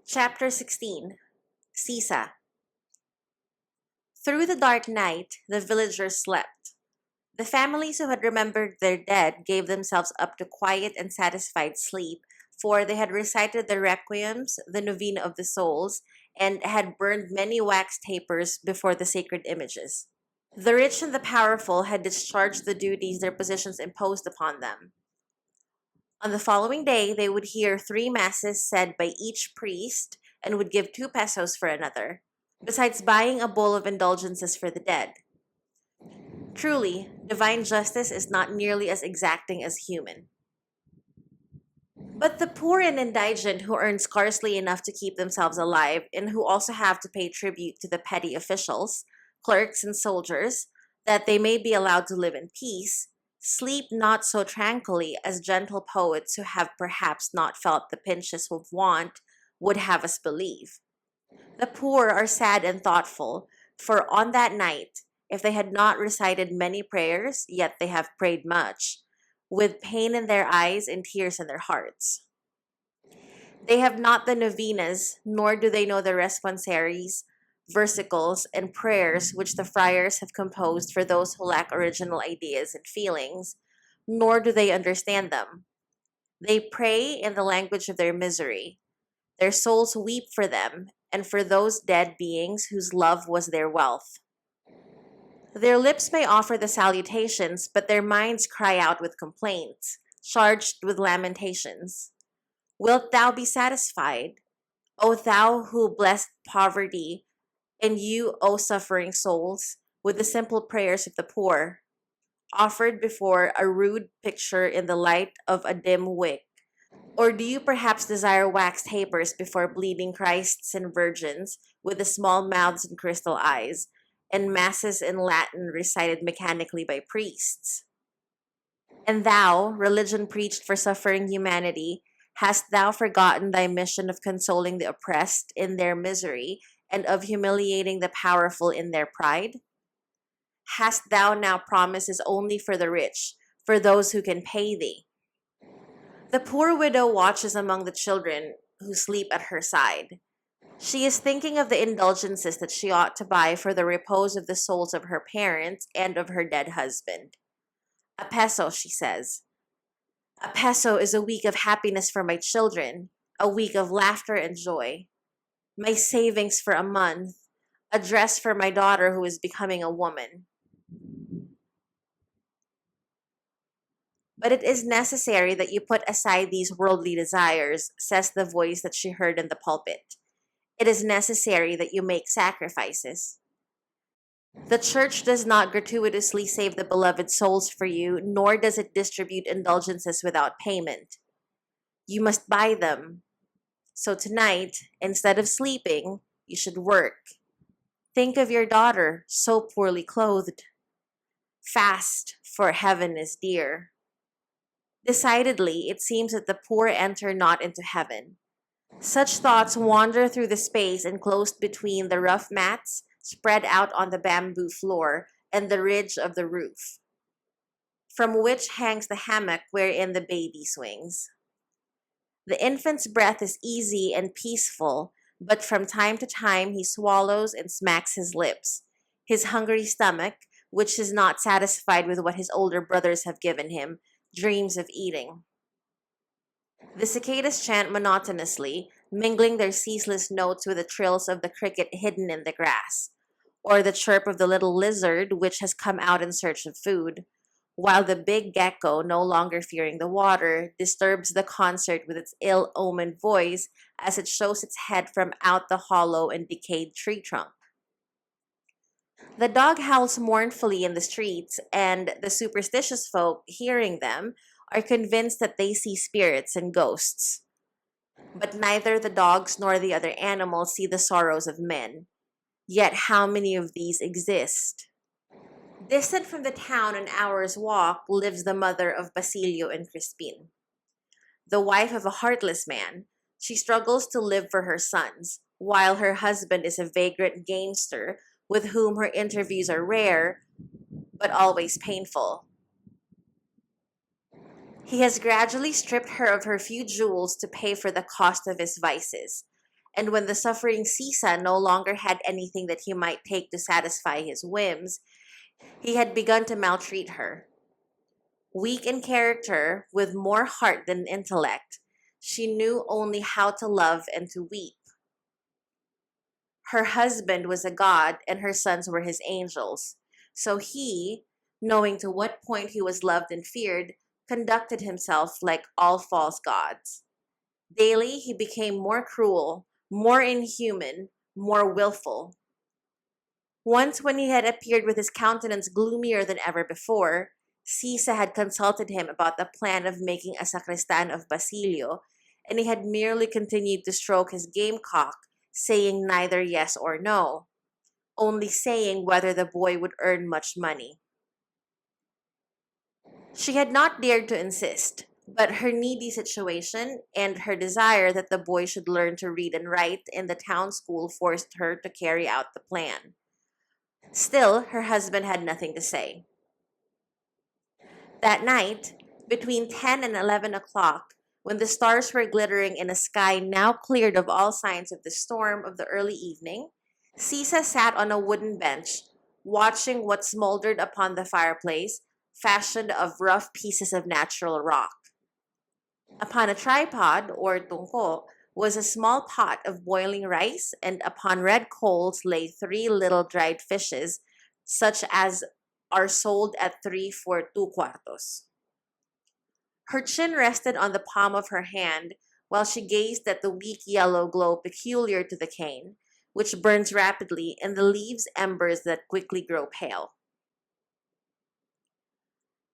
Chapter 16 Sisa. Through the dark night, the villagers slept. The families who had remembered their dead gave themselves up to quiet and satisfied sleep, for they had recited the requiems, the novena of the souls, and had burned many wax tapers before the sacred images. The rich and the powerful had discharged the duties their positions imposed upon them. On the following day, they would hear 3 masses said by each priest and would give 2 pesos for another, besides buying a bowl of indulgences for the dead. Truly, divine justice is not nearly as exacting as human. But the poor and indigent who earn scarcely enough to keep themselves alive and who also have to pay tribute to the petty officials, clerks, and soldiers, that they may be allowed to live in peace, sleep not so tranquilly as gentle poets who have perhaps not felt the pinches of want would have us believe. The poor are sad and thoughtful, for on that night, if they had not recited many prayers, yet they have prayed much, with pain in their eyes and tears in their hearts. They have not the novenas, nor do they know the responsaries, versicles, and prayers which the friars have composed for those who lack original ideas and feelings, nor do they understand them. They pray in the language of their misery. Their souls weep for them, and for those dead beings whose love was their wealth. Their lips may offer the salutations, but their minds cry out with complaints, charged with lamentations. Wilt thou be satisfied, O thou who blessed poverty, and you, O suffering souls, with the simple prayers of the poor, offered before a rude picture in the light of a dim wick? Or do you perhaps desire wax tapers before bleeding Christs and virgins with the small mouths and crystal eyes, and masses in Latin recited mechanically by priests? And thou, religion preached for suffering humanity, hast thou forgotten thy mission of consoling the oppressed in their misery and of humiliating the powerful in their pride? Hast thou now promises only for the rich, for those who can pay thee? The poor widow watches among the children who sleep at her side. She is thinking of the indulgences that she ought to buy for the repose of the souls of her parents and of her dead husband. A peso, she says. A peso is a week of happiness for my children, a week of laughter and joy. My savings for a month, a dress for my daughter who is becoming a woman. But it is necessary that you put aside these worldly desires, says the voice that she heard in the pulpit. It is necessary that you make sacrifices. The church does not gratuitously save the beloved souls for you, nor does it distribute indulgences without payment. You must buy them. So tonight, instead of sleeping, you should work. Think of your daughter, so poorly clothed. Fast, for heaven is dear. Decidedly, it seems that the poor enter not into heaven. Such thoughts wander through the space enclosed between the rough mats spread out on the bamboo floor and the ridge of the roof, from which hangs the hammock wherein the baby swings. The infant's breath is easy and peaceful, but from time to time he swallows and smacks his lips. His hungry stomach, which is not satisfied with what his older brothers have given him, dreams of eating. The cicadas chant monotonously, mingling their ceaseless notes with the trills of the cricket hidden in the grass, or the chirp of the little lizard which has come out in search of food, while the big gecko, no longer fearing the water, disturbs the concert with its ill-omened voice as it shows its head from out the hollow and decayed tree trunk. The dog howls mournfully in the streets, and the superstitious folk, hearing them, are convinced that they see spirits and ghosts. But neither the dogs nor the other animals see the sorrows of men. Yet how many of these exist? Distant from the town an hour's walk lives the mother of Basilio and Crispin. The wife of a heartless man, she struggles to live for her sons, while her husband is a vagrant gamester with whom her interviews are rare, but always painful. He has gradually stripped her of her few jewels to pay for the cost of his vices, And when the suffering Sisa no longer had anything that he might take to satisfy his whims, he had begun to maltreat her. Weak in character, with more heart than intellect, she knew only how to love and to weep. Her husband was a god and her sons were his angels. So he, knowing to what point he was loved and feared, conducted himself like all false gods. Daily he became more cruel, more inhuman, more willful. Once, when he had appeared with his countenance gloomier than ever before, Sisa had consulted him about the plan of making a sacristan of Basilio, and he had merely continued to stroke his gamecock, saying neither yes or no, only saying whether the boy would earn much money. She had not dared to insist, but her needy situation and her desire that the boy should learn to read and write in the town school forced her to carry out the plan. Still, her husband had nothing to say. That night, between 10 and 11 o'clock, when the stars were glittering in a sky now cleared of all signs of the storm of the early evening, Sisa sat on a wooden bench, watching what smoldered upon the fireplace, fashioned of rough pieces of natural rock. Upon a tripod, or tungko, was a small pot of boiling rice, and upon red coals lay three little dried fishes, such as are sold at three for 2 cuartos. Her chin rested on the palm of her hand while she gazed at the weak yellow glow peculiar to the cane, which burns rapidly, and the leaves embers that quickly grow pale.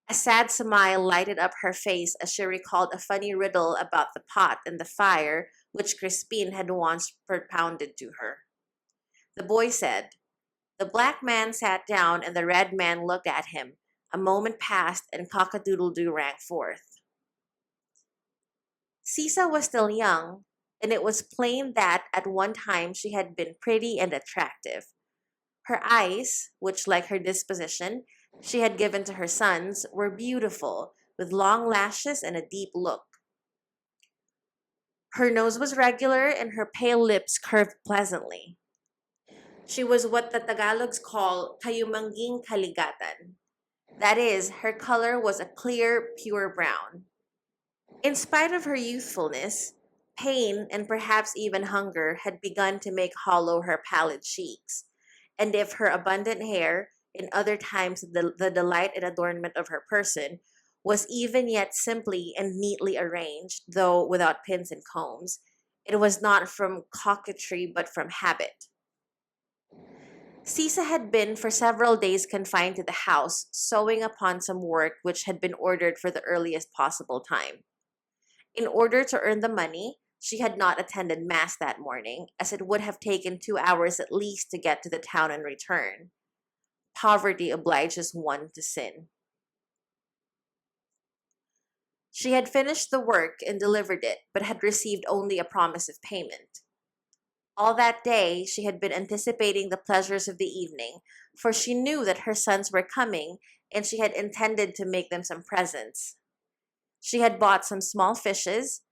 A sad smile lighted up her face as she recalled a funny riddle about the pot and the fire which Crispin had once propounded to her. The boy said, "The black man sat down and the red man looked at him. A moment passed and cock-a-doodle-doo rang forth." Sisa was still young, and it was plain that at one time she had been pretty and attractive. Her eyes, which, like her disposition, she had given to her sons, were beautiful, with long lashes and a deep look. Her nose was regular and her pale lips curved pleasantly. She was what the Tagalogs call kayumanging kaligatan. That is, her color was a clear, pure brown. In spite of her youthfulness, pain and perhaps even hunger had begun to make hollow her pallid cheeks, and if her abundant hair, in other times the delight and adornment of her person, was even yet simply and neatly arranged, though without pins and combs, it was not from coquetry but from habit. Sisa had been for several days confined to the house, sewing upon some work which had been ordered for the earliest possible time. In order to earn the money, she had not attended Mass that morning, as it would have taken 2 hours at least to get to the town and return. Poverty obliges one to sin. She had finished the work and delivered it, but had received only a promise of payment. All that day she had been anticipating the pleasures of the evening, for she knew that her sons were coming, and she had intended to make them some presents. She had bought some small fishes,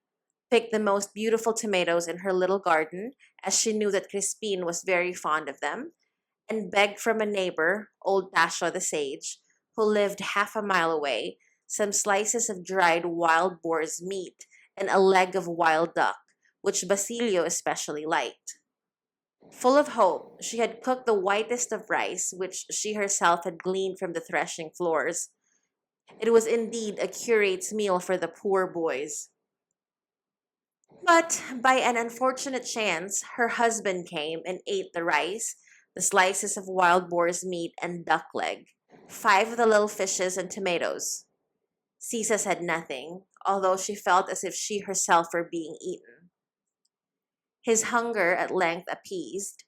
picked the most beautiful tomatoes in her little garden, as she knew that Crispin was very fond of them, and begged from a neighbor, old Tasho the sage, who lived half a mile away, some slices of dried wild boar's meat and a leg of wild duck, which Basilio especially liked. Full of hope, she had cooked the whitest of rice, which she herself had gleaned from the threshing floors. It was indeed a curate's meal for the poor boys. But by an unfortunate chance, her husband came and ate the rice, the slices of wild boar's meat and duck leg, 5 of the little fishes and tomatoes. Sisa said nothing, although she felt as if she herself were being eaten. His hunger at length appeased,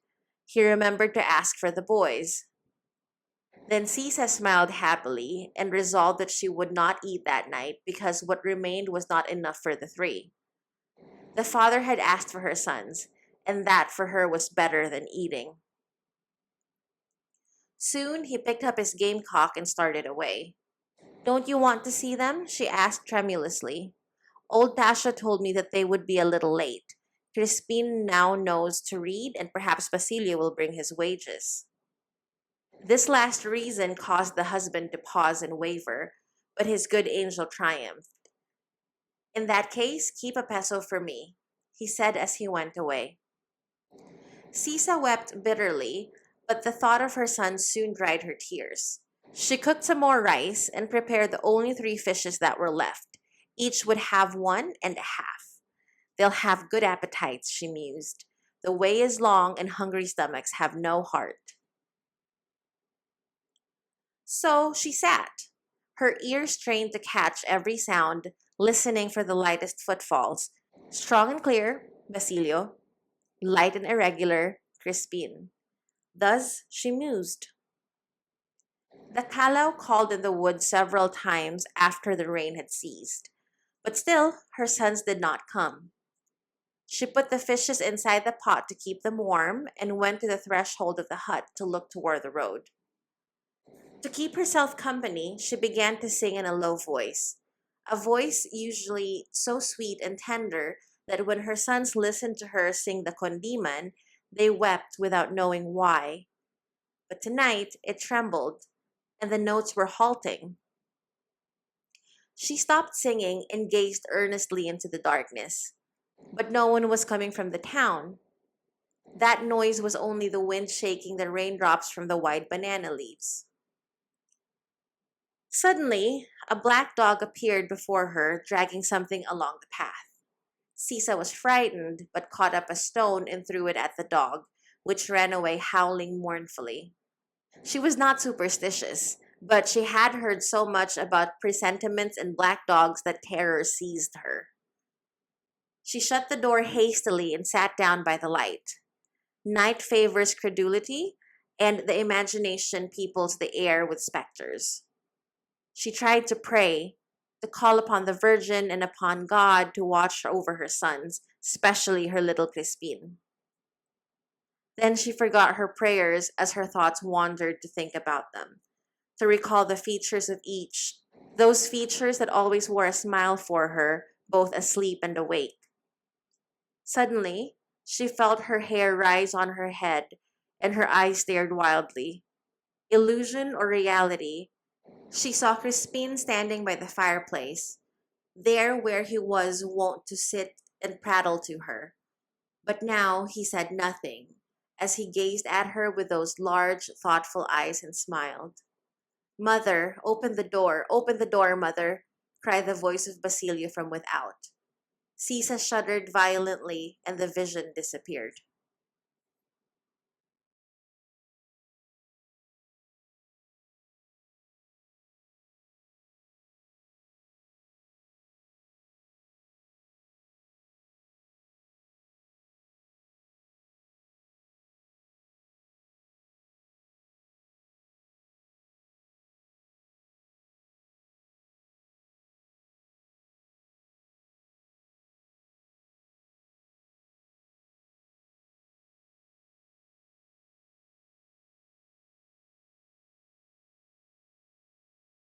he remembered to ask for the boys. Then Sisa smiled happily and resolved that she would not eat that night because what remained was not enough for the 3. The father had asked for her sons, and that for her was better than eating. Soon he picked up his gamecock and started away. "Don't you want to see them?" she asked tremulously. "Old Tasha told me that they would be a little late. Crispin now knows to read, and perhaps Basilio will bring his wages. This last reason caused the husband to pause and waver, but his good angel triumphed. In that case, keep a peso for me, he said as he went away. Sisa wept bitterly, but the thought of her son soon dried her tears. She cooked some more rice and prepared the only three fishes that were left. Each would have one and a half. They'll have good appetites, she mused. The way is long and hungry stomachs have no heart. So she sat, her ears trained to catch every sound, listening for the lightest footfalls. Strong and clear, Basilio. Light and irregular, Crispin. Thus she mused. The callow called in the wood several times after the rain had ceased, but still her sons did not come. She put the fishes inside the pot to keep them warm and went to the threshold of the hut to look toward the road. To keep herself company, she began to sing in a low voice, a voice usually so sweet and tender that when her sons listened to her sing the kondiman, they wept without knowing why. But tonight it trembled, and the notes were halting. She stopped singing and gazed earnestly into the darkness. But no one was coming from the town. That noise was only the wind shaking the raindrops from the wide banana leaves. Suddenly, a black dog appeared before her, dragging something along the path. Sisa was frightened, but caught up a stone and threw it at the dog, which ran away howling mournfully. She was not superstitious, but she had heard so much about presentiments and black dogs that terror seized her. She shut the door hastily and sat down by the light. Night favors credulity, and the imagination peoples the air with specters. She tried to pray, to call upon the Virgin and upon God to watch over her sons, especially her little Crispin. Then she forgot her prayers as her thoughts wandered to think about them, to recall the features of each, those features that always wore a smile for her, both asleep and awake. Suddenly, she felt her hair rise on her head, and her eyes stared wildly. Illusion or reality? She saw Crispin standing by the fireplace, there where he was wont to sit and prattle to her. But now he said nothing, as he gazed at her with those large, thoughtful eyes and smiled. Mother, open the door, mother, cried the voice of Basilio from without. Sisa shuddered violently, and the vision disappeared.